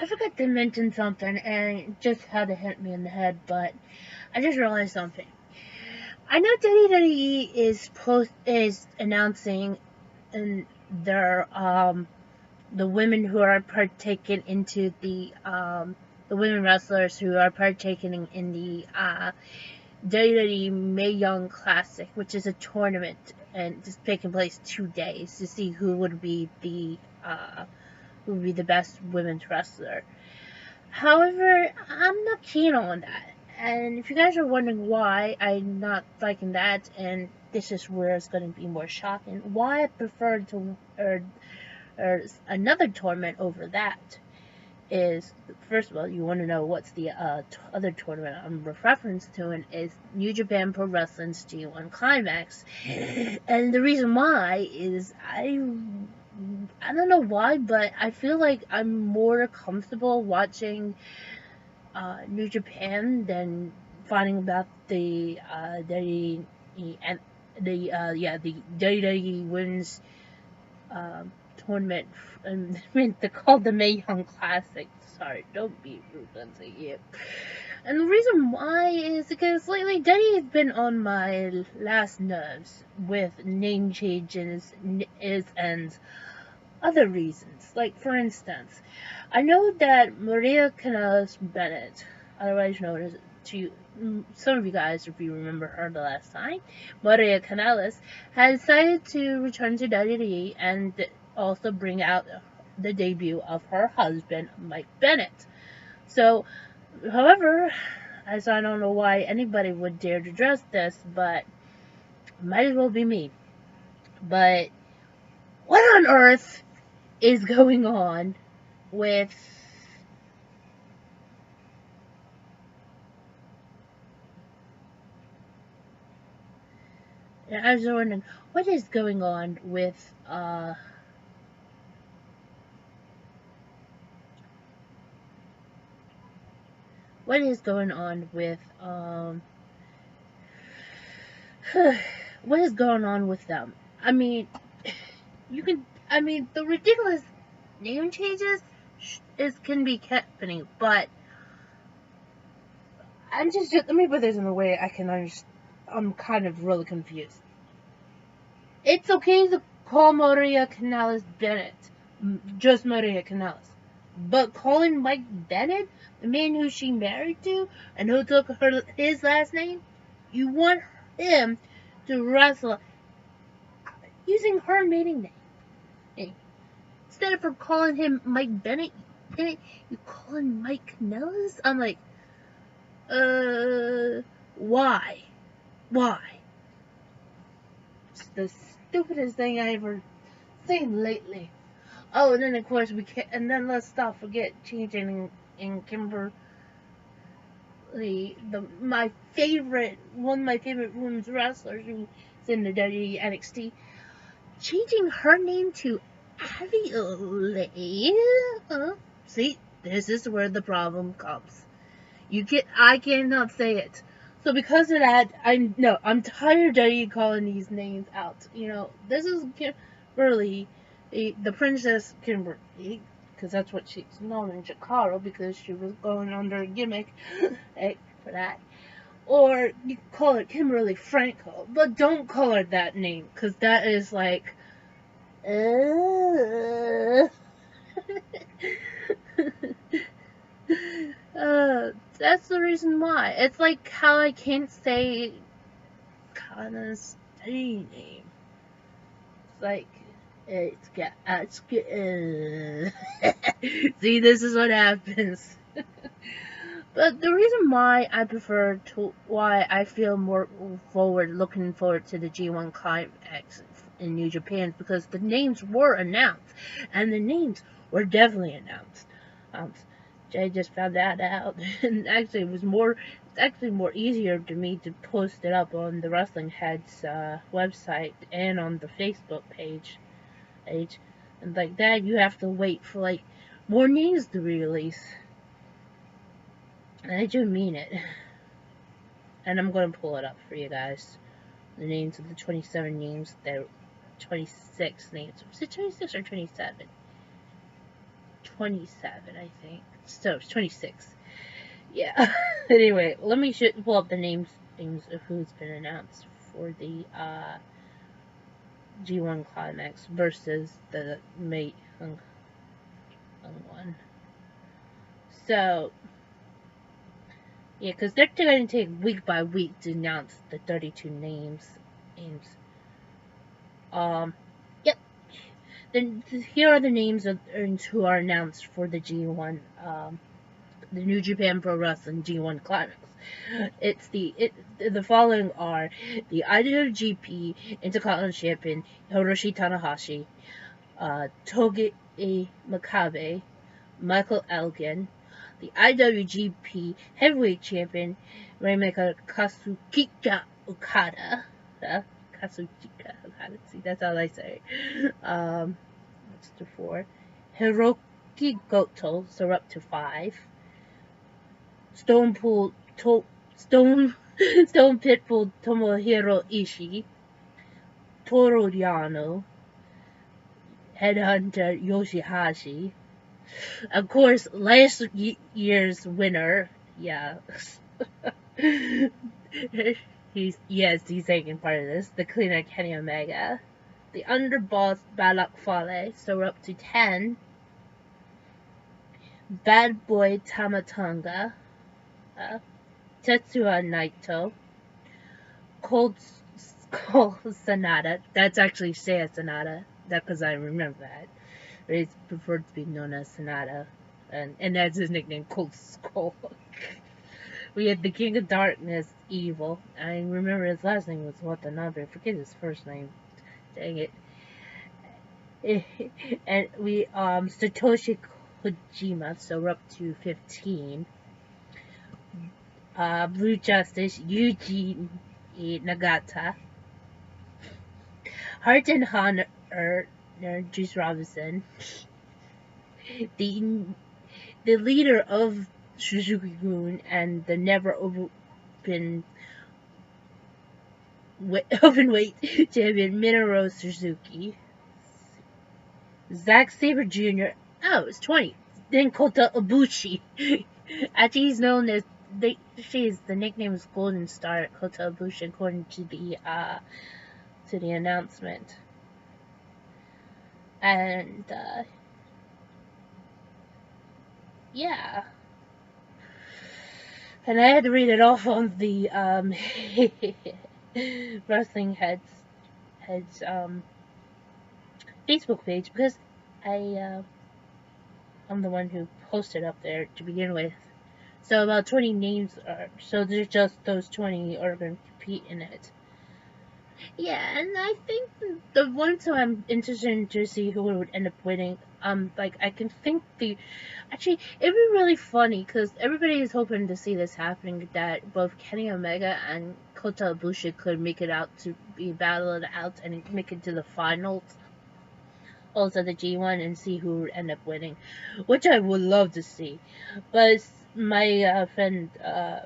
I forgot to mention something, and it just had to hit me in the head, but I just realized something. I know WWE is announcing in their the women who are partaking into the women wrestlers who are partaking in the WWE Mae Young Classic, which is a tournament and it's taking place 2 days to see who would be the best women's wrestler. However, I'm not keen on that. And if you guys are wondering why I'm not liking that, and this is where it's going to be more shocking, why I prefer to or another tournament over that is, first of all, you want to know what's the other tournament I'm reference to, and is New Japan Pro Wrestling's G1 Climax. And the reason why is I don't know why, but I feel like I'm more comfortable watching New Japan than finding about the WWE Women's tournament. I mean, they're called the Mae Young Classic. Sorry, don't be rude once a year. And the reason why is because lately Daddy has been on my last nerves with name changes and other reasons. Like, for instance, I know that Maria Canales Bennett, otherwise known as to some of you guys, if you remember her the last time, Maria Canales has decided to return to WWE and also bring out the debut of her husband, Mike Bennett. So, however, as I don't know why anybody would dare to address this, but it might as well be me. But what on earth is going on with I was wondering what is going on with what is going on with what is going on with them? I mean, the ridiculous name changes can be happening, but let me put this in a way I can understand. I'm kind of really confused. It's okay to call Maria Canales Bennett, just Maria Canales, but calling Mike Bennett, the man who she married to and who took his last name, you want him to wrestle using her maiden name. Instead of calling him Mike Bennett, you call him Mike Canales? I'm like, why? Why? It's the stupidest thing I ever seen lately. Oh, and then of course let's not forget changing in Kimberly, one of my favorite women's wrestlers who's in the WWE NXT, changing her name to Abby Lee. See, this is where the problem comes. I cannot say it. So because of that, I'm tired of you calling these names out. This is Kimberly, the Princess Kimberly, because that's what she's known in Chicago, because she was going under a gimmick for that. Or you can call it Kimberly Franco, but don't call her that name, because that is like, that's the reason why. It's like how I can't say Kana's name. It's like, see, this is what happens. But the reason why I feel more looking forward to the G1 Climax in New Japan is because the names were announced, and the names were definitely announced. Jay just found that out, and actually it's actually more easier to me to post it up on the Wrestling Heads website and on the Facebook page, and like that you have to wait for like more names to release. And I do mean it. And I'm going to pull it up for you guys. The names of the 27 names, 26 names. Was it 26 or 27? 27, I think. So, it's 26. Yeah. Anyway, let me pull up the names of who's been announced for the G1 Climax versus the Mae Young one. So, yeah, because they're going to take week by week to announce the 32 names. Yep. Then here are the names of who are announced for the G1, the New Japan Pro Wrestling G1 Climax. The following are the IWGP Intercontinental Champion Hiroshi Tanahashi, Togi Makabe, Michael Elgin, the IWGP Heavyweight Champion Raimeka Kazuchika Okada. Kazuchika Okada. See, that's how I say it. What's the 4? Hiroki Goto, so we're up to 5. Stone Pitbull Tomohiro Ishii, Toru Yano, Headhunter Yoshihashi. Of course, last year's winner, yeah. he's taking part of this. The cleaner Kenny Omega. The underboss Balak Fale, so we're up to 10. Bad Boy Tamatonga. Tetsuya Naito. Cold Skull Sonata. That's actually Seiya Sonata. That's because I remember that. He's preferred to be known as Sonata. And that's his nickname, Cold Skull. We had the King of Darkness, Evil. I remember his last name was Watanabe. I forget his first name. Dang it. And we, Satoshi Kojima, so we're up to 15. Blue Justice, Yuji Nagata. Heart and Honor, Juice Robinson. The leader of Suzuki-gun and the never open weight champion Minoru Suzuki. Zack Sabre Jr. Oh, it's 20. Then Kota Ibushi. Actually, he's known as the nickname is Golden Star Kota Ibushi according to the announcement. And yeah. And I had to read it off on the Wrestling Heads Facebook page because I'm the one who posted up there to begin with. So about 20 names so there's just those 20 are going to compete in it. Yeah, and I think the ones who I'm interested in to see who would end up winning, I can think actually, it'd be really funny, because everybody is hoping to see this happening, that both Kenny Omega and Kota Ibushi could make it out to be battled out and make it to the finals, also the G1, and see who would end up winning, which I would love to see. But my friend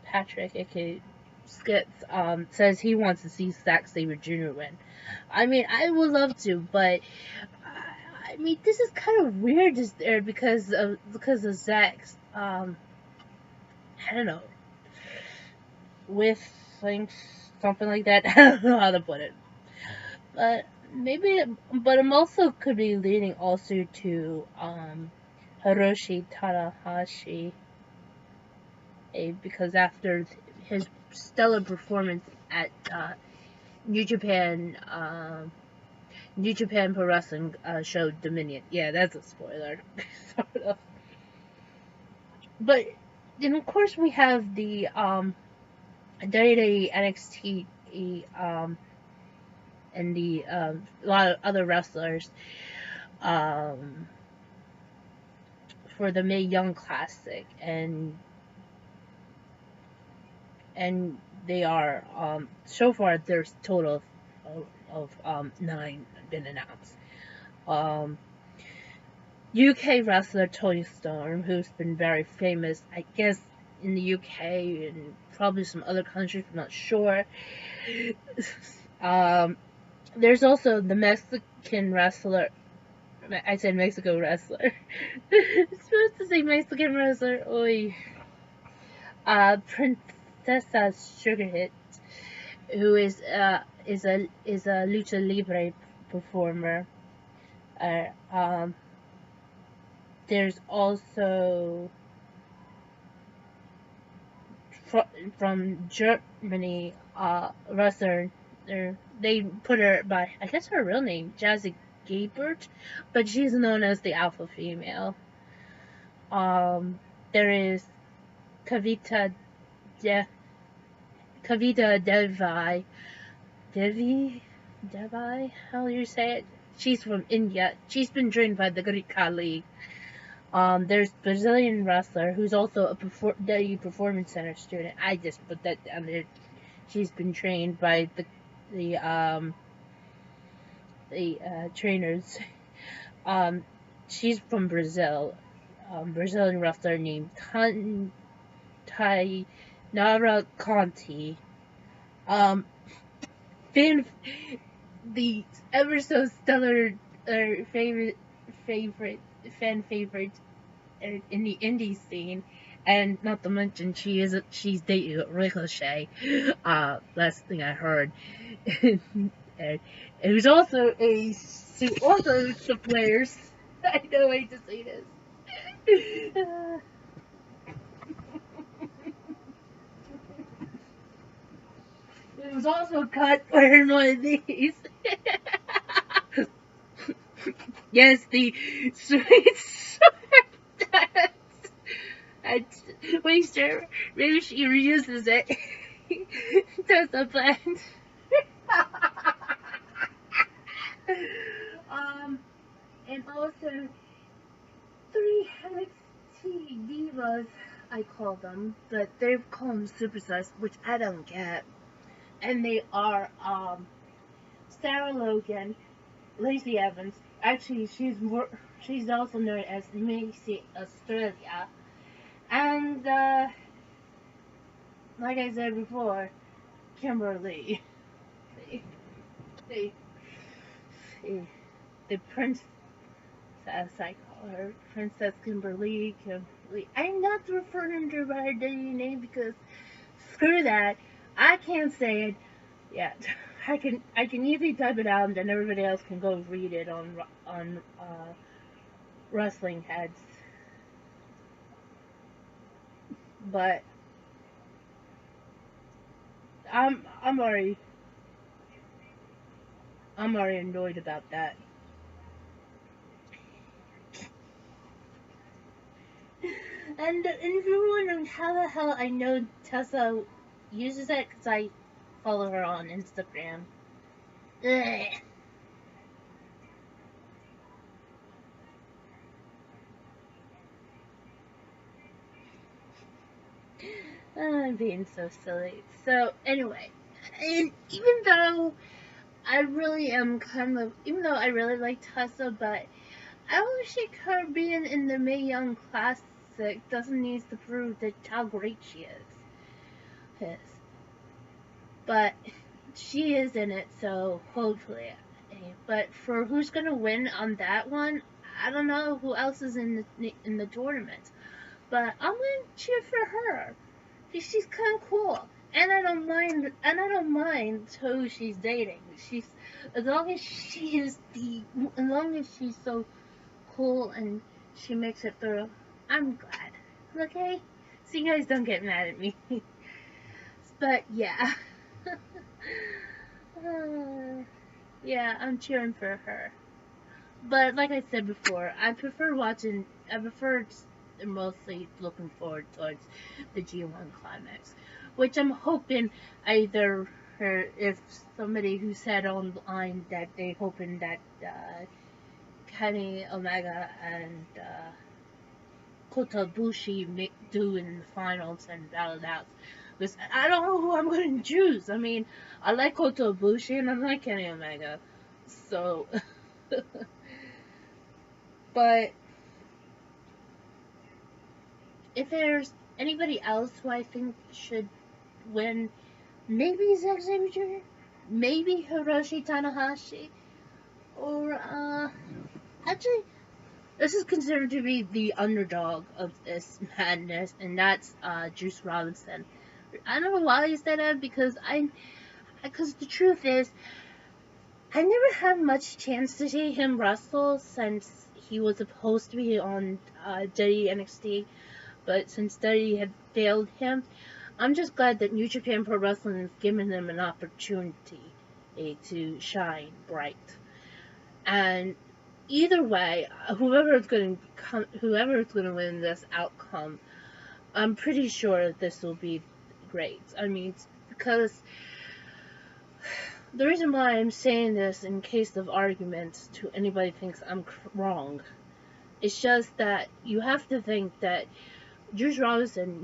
Patrick, aka Skits, says he wants to see Zack Sabre Jr. win. I mean, I would love to, but I mean, this is kind of weird just there because of Zack's I don't know, with things, something like that. I don't know how to put it, but I'm also could be leading also to Hiroshi Tanahashi, because after his stellar performance at New Japan Pro Wrestling show Dominion. Yeah, that's a spoiler. Sort of. But then of course we have the WWE NXT and the a lot of other wrestlers for the Mae Young Classic, and they are so far there's a total of 9 been announced. UK wrestler Toni Storm, who's been very famous, I guess, in the UK and probably some other countries, I'm not sure. There's also the Mexican wrestler I said Mexico wrestler. It's supposed to say Mexican wrestler. Oi. Princesa Sugar Hit, who is a lucha libre performer. There's also from Germany, wrestler. They put her by, I guess her real name, Jazzy Gabert, but she's known as the alpha female. There is Kavita Devi, how do you say it? She's from India. She's been trained by the Greek League. There's Brazilian wrestler who's also a the Performance Center student. I just put that down there. She's been trained by the trainers. She's from Brazil. Brazilian wrestler named Tainara Conti. The ever so stellar fan favorite in the indie scene, and not to mention she's dating Ricochet. Last thing I heard. And it was also the players. I don't wait to say this. It was also cut wearing one of these. Yes, the sweet waster. Maybe she reuses it. That's the plan. And also 3 NXT divas, I call them, but they call them superstars, which I don't get. And they are Sarah Logan, Lacey Evans. Actually, she's also known as Macy Australia, and like I said before, Kimberly. The princess, I call her, Princess Kimberly. I'm not referring to her by her daily name because screw that. I can't say it yet. I can easily type it out and then everybody else can go read it on Wrestling Heads. But I'm already annoyed about that. And if you're wondering how the hell I know Tessa uses it, because I follow her on Instagram. Ugh. I'm being so silly. So, anyway, and even though I really like Tessa, but I don't think her being in the Mae Young Classic doesn't need to prove that how great she is. Yes. But she is in it, so hopefully. But for who's gonna win on that one, I don't know who else is in the tournament. But I'm gonna cheer for her. She's kind of cool, and I don't mind who she's dating. As long as she's so cool and she makes it through, I'm glad. Okay, so you guys don't get mad at me. But yeah, yeah, I'm cheering for her. But like I said before, I prefer mostly looking forward towards the G1 Climax, which I'm hoping either if somebody who said online that they hoping that Kenny Omega and Kota Ibushi do in the finals and battle it out. Because I don't know who I'm going to choose. I mean, I like Kota Ibushi and I like Kenny Omega, so. But if there's anybody else who I think should win, maybe Zack Sabre Jr., maybe Hiroshi Tanahashi, or actually, this is considered to be the underdog of this madness, and that's Juice Robinson. I don't know why I said that, because the truth is, I never had much chance to see him wrestle since he was supposed to be on WWE NXT, but since WWE had failed him, I'm just glad that New Japan Pro Wrestling has given him an opportunity to shine bright. And either way, whoever is going to win this outcome, I'm pretty sure this will be great. I mean, because the reason why I'm saying this in case of arguments to anybody thinks I'm wrong, it's just that you have to think that Juice Robinson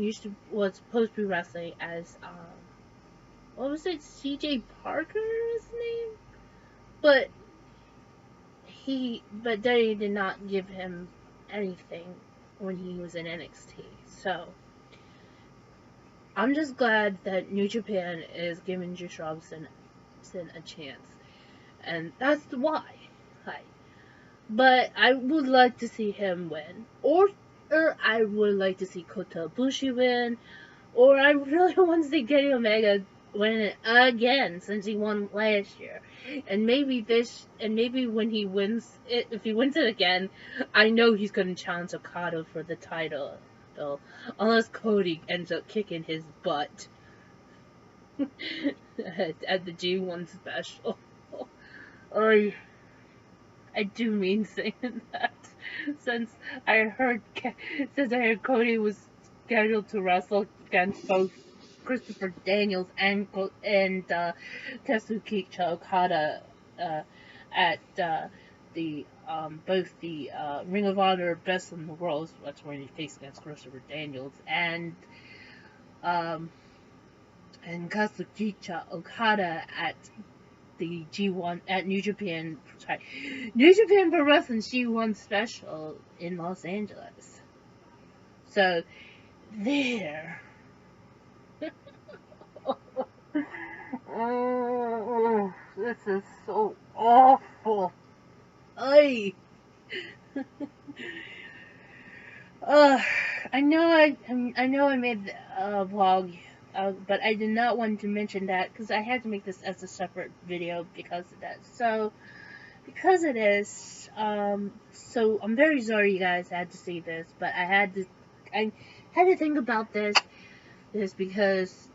was supposed to be wrestling as what was it, CJ Parker's name? But they did not give him anything when he was in NXT. So I'm just glad that New Japan is giving Juice Robinson a chance, and that's why. But I would like to see him win, or I would like to see Kota Ibushi win, or I really want to see Kenny Omega win it again, since he won last year. And maybe when he wins it, if he wins it again, I know he's going to challenge Okada for the title, though, unless Cody ends up kicking his butt at the G1 special. I do mean saying that, since I heard Cody was scheduled to wrestle against both Christopher Daniels and Kazuchika Okada at both the Ring of Honor Best in the World. That's when he faced against Christopher Daniels, and Kazuchika Okada at the G1 at New Japan Pro Wrestling G1 special in Los Angeles. So there. Oh, this is so awful. I know I made a vlog, but I did not want to mention that because I had to make this as a separate video because of that. So it is, so I'm very sorry you guys had to see this, but I had to think about this because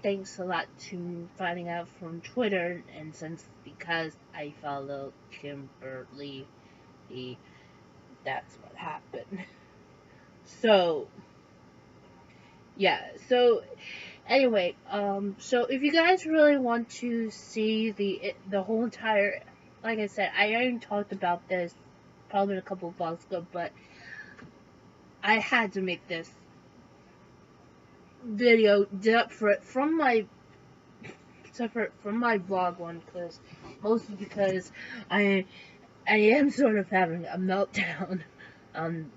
thanks a lot to finding out from Twitter, and because I follow Kimberly, that's what happened. So yeah, so anyway, so if you guys really want to see the whole entire, like I said, I already talked about this probably a couple of vlogs ago, but I had to make this video separate from my vlog one, mostly because I am sort of having a meltdown,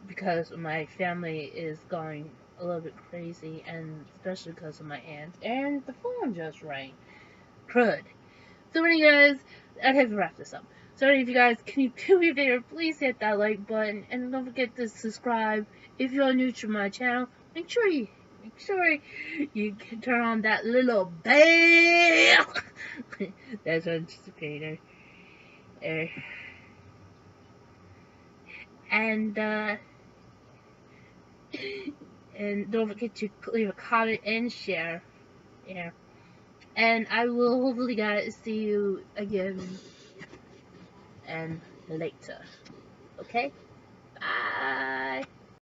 because my family is going a little bit crazy, and especially because of my aunt, and the phone just rang. Crud. So anyway, guys, I have to wrap this up. So if you guys, can you do me a favor, please hit that like button, and don't forget to subscribe. If you're new to my channel, make sure you can turn on that little bell. That's anticipated. And don't forget to leave a comment and share. Yeah. And I will hopefully guys see you again and later. Okay? Bye.